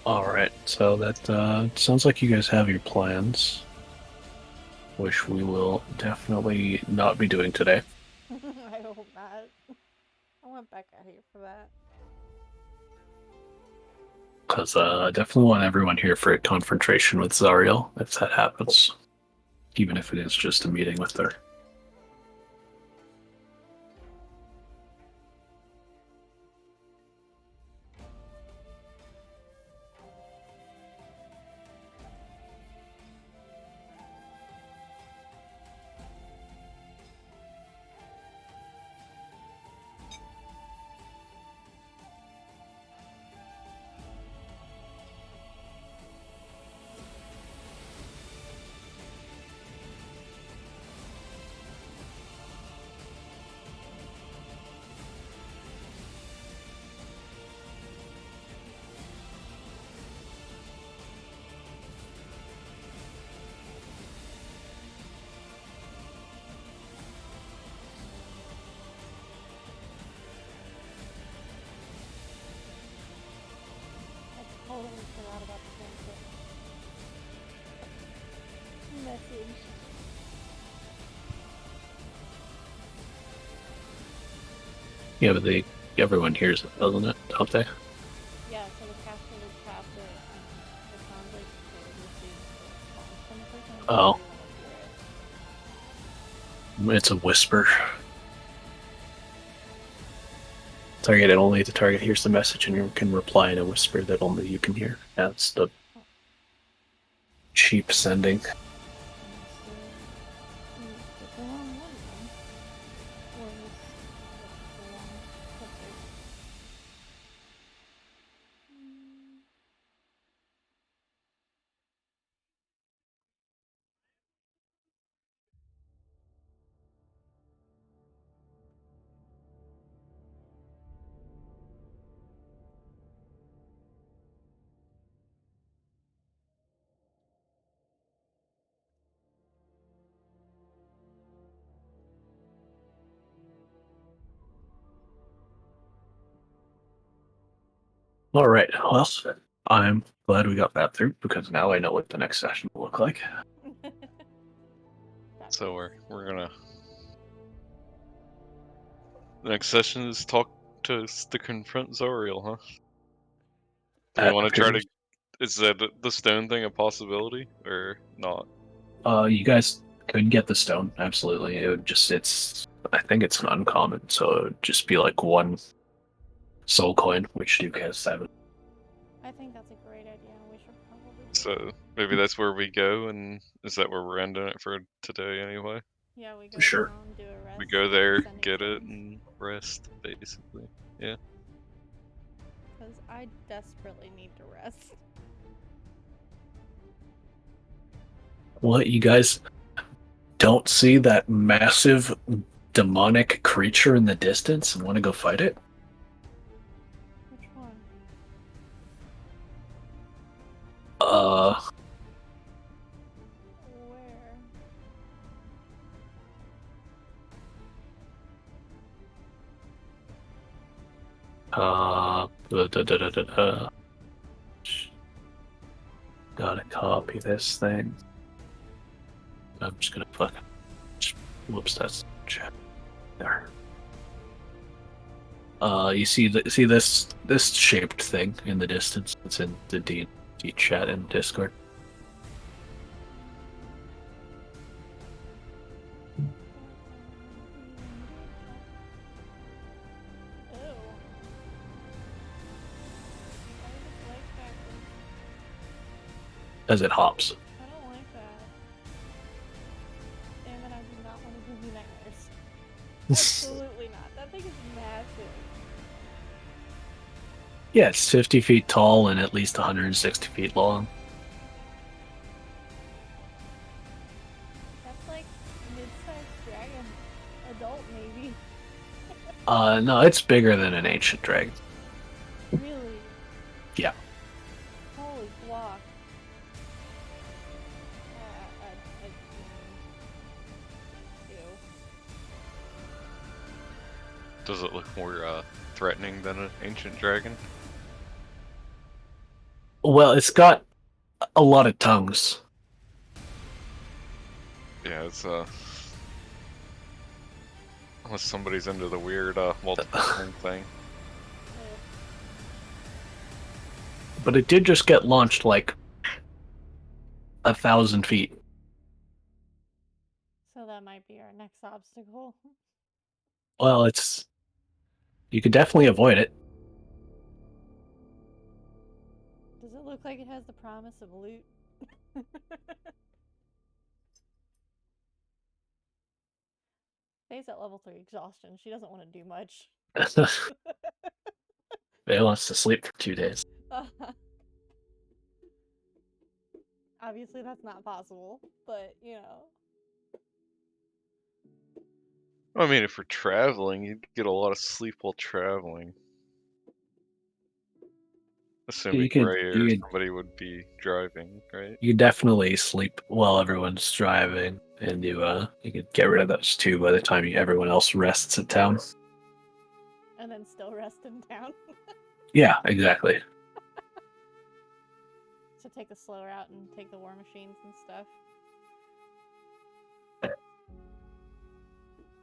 Alright, so that sounds like you guys have your plans, which we will definitely not be doing today. I hope not. I want Becca here for that. Because I definitely want everyone here for a confrontation with Zariel, if that happens. Even if it is just a meeting with her. I totally forgot about the message. Yeah, but everyone hears it, doesn't it? Don't they? Yeah, so the caster would pass it, and it sounds like they would receive a response from the person. Oh. Everyone would hear it. It's a whisper. Targeted only the target hears the message and you can reply in a whisper that only you can hear. That's the cheap sending. Unless you get the wrong one, then. Or just the wrong subject. All right. Well, I'm glad we got that through because now I know what the next session will look like. So we're gonna. The next session is talk to confront Zariel, huh? Do we want to try to? Is that the stone thing a possibility or not? You guys could get the stone, absolutely. It would just I think it's an uncommon, so it would just be like one soul coin, which Duke has 7. I think that's a great idea. We should probably. So maybe that's where we go, and is that where we're ending it for today anyway? Yeah, we go Sure. down, do a rest. We go there, sending get it, stones. and rest, basically. Yeah. Because I desperately need to rest. What, you guys don't see that massive demonic creature in the distance and want to go fight it? Which one? Where? Gotta copy this thing. I'm just gonna fucking. Whoops, that's chat. There. You see this shaped thing in the distance? It's in the D You chat in Discord. Ew. I just like cactus. As it hops. I don't like that. Damn it, I do not want to give you nightmares. Absolutely not. That thing is massive. Yeah, it's 50 feet tall and at least 160 feet long. That's like mid-sized dragon. Adult, maybe. No, it's bigger than an ancient dragon. Really? Yeah. Holy block. Ew. Does it look more threatening than an ancient dragon? Well, it's got a lot of tongues. Yeah, it's unless somebody's into the weird multiple tongue thing. Ugh. But it did just get launched like 1,000 feet. So that might be our next obstacle. Well, you could definitely avoid it. Does it look like it has the promise of loot? Faye's at level 3 exhaustion. She doesn't want to do much. Faye wants to sleep for 2 days. Obviously, that's not possible, but you know. I mean, if we're traveling, you'd get a lot of sleep while traveling. Assuming You could- Ray you or could- somebody would be driving, right? You definitely sleep while everyone's driving, and you could get rid of those too by the time everyone else rests in town. And then still rest in town. Yeah, exactly. So take the slow route and take the war machines and stuff.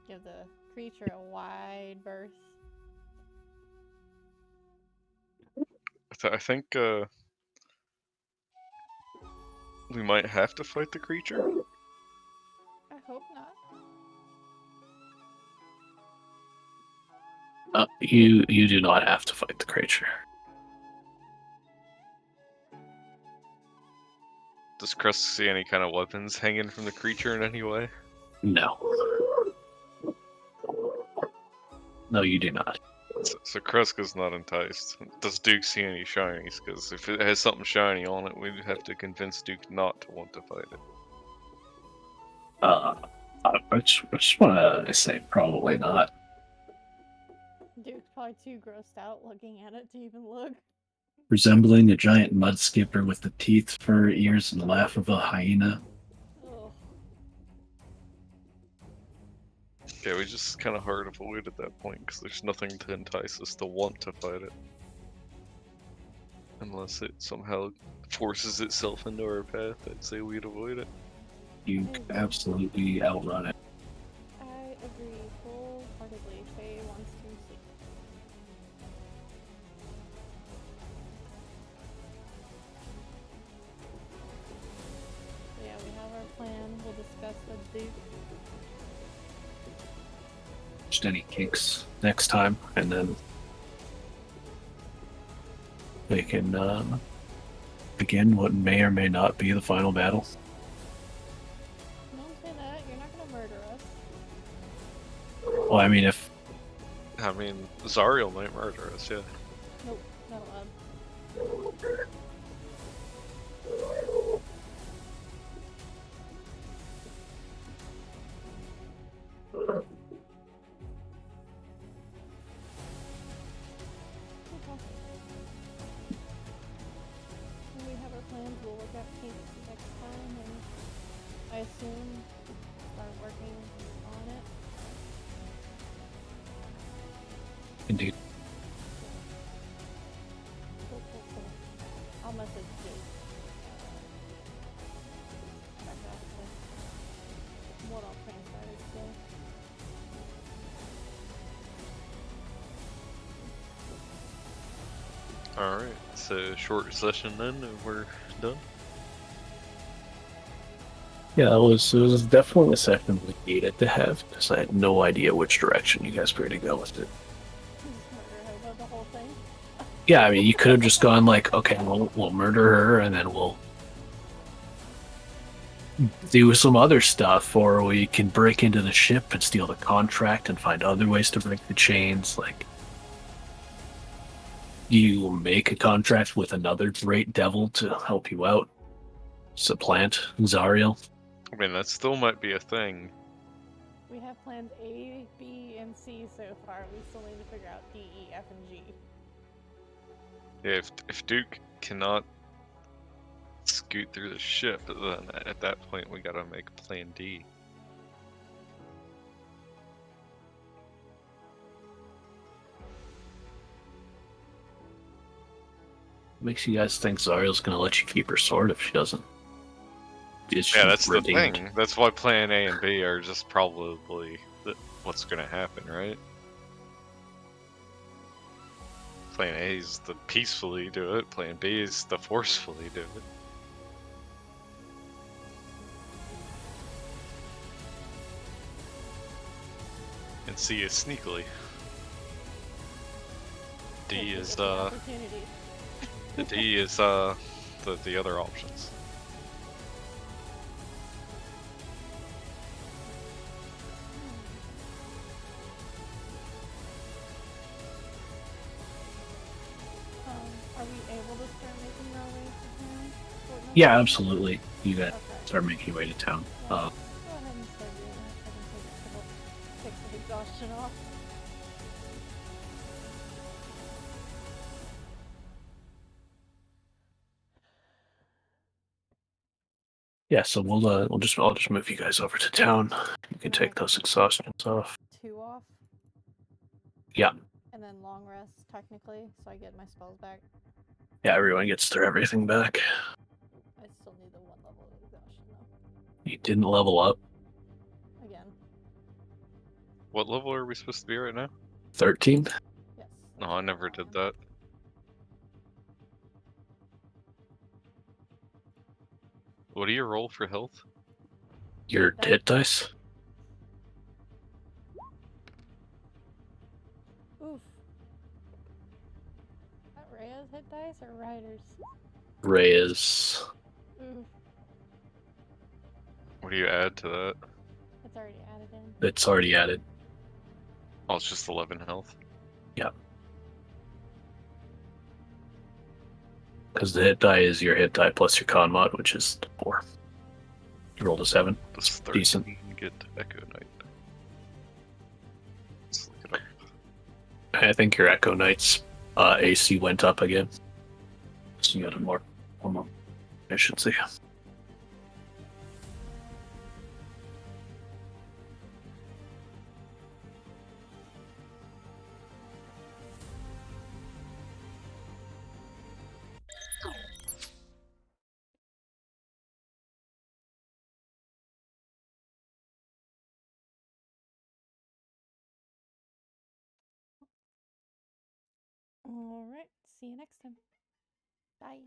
Give the creature a wide berth. I think we might have to fight the creature. I hope not. You do not have to fight the creature. Does Crust see any kind of weapons hanging from the creature in any way? No. No, you do not. So Kreska's not enticed. Does Duke see any shinies? Because if it has something shiny on it, we'd have to convince Duke not to want to fight it. I just want to say probably not. Duke's probably too grossed out looking at it to even look. Resembling a giant mud skipper with the teeth, fur, ears, and the laugh of a hyena. Ugh. Yeah, we just kind of hard avoid at that point because there's nothing to entice us to want to fight it. Unless it somehow forces itself into our path, I'd say we'd avoid it. You absolutely outrun it. I agree wholeheartedly. Faye wants to sleep. So yeah, we have our plan. We'll discuss with Duke. Just any kinks next time, and then we can begin what may or may not be the final battle. Don't say that. You're not gonna murder us. Well, I mean, if I mean, Zariel might murder us, yeah. Nope. Not allowed. Okay. When we have our plans, we'll look at kinks next time, and I assume start working on it. indeed, Cool. I'll message Duke. Back out with what all transpired today. Alright, so short session then, and we're done. Yeah, it was definitely a session we needed to have because I had no idea which direction you guys were going to go with it. Just murder Hobo the whole thing. Yeah, I mean, you could have just gone like, okay, we'll murder her and then we'll do some other stuff, or we can break into the ship and steal the contract and find other ways to break the chains. Like, you make a contract with another great devil to help you out, supplant Zariel. I mean, that still might be a thing. We have plans A, B, and C so far. We still need to figure out D, E, F, and G. Yeah, if Duke cannot scoot through the ship, then at that point we gotta make plan D. Makes you guys think Zariel's going to let you keep her sword if she doesn't? Is Yeah, she that's redeemed? the thing. That's why plan A and B are just probably what's gonna happen, right? Plan A is the peacefully do it, plan B is the forcefully do it. And C is sneakily. D Take is the opportunity. the D is the other options. Are we able to start making our way to town? Yeah, absolutely. You guys Okay. start making your way to town. Yeah, go ahead and start doing that. I can take the exhaustion off. Yeah, so I'll just move you guys over to town. You can take those exhaustions off. 2 off. Yeah. And then long rest, technically, so I get my spells back. Yeah, everyone gets their everything back. I still need the 1 level of exhaustion, though. You didn't level up. Again. What level are we supposed to be right now? 13? Yes. No, I never did that. What do you roll for health? Your hit dice? Oof. That Rhea's hit dice or Ryder's? Ray is. Oof. What do you add to that? It's already added in. It's already added. Oh, it's just 11 health. Yeah. Because the hit die is your hit die plus your con mod, which is 4. You rolled a 7. This 13 decent. get Echo Knight. Let's look it up. I think your Echo Knight's AC went up again. So you got a more efficiency. Alright, see you next time. Bye.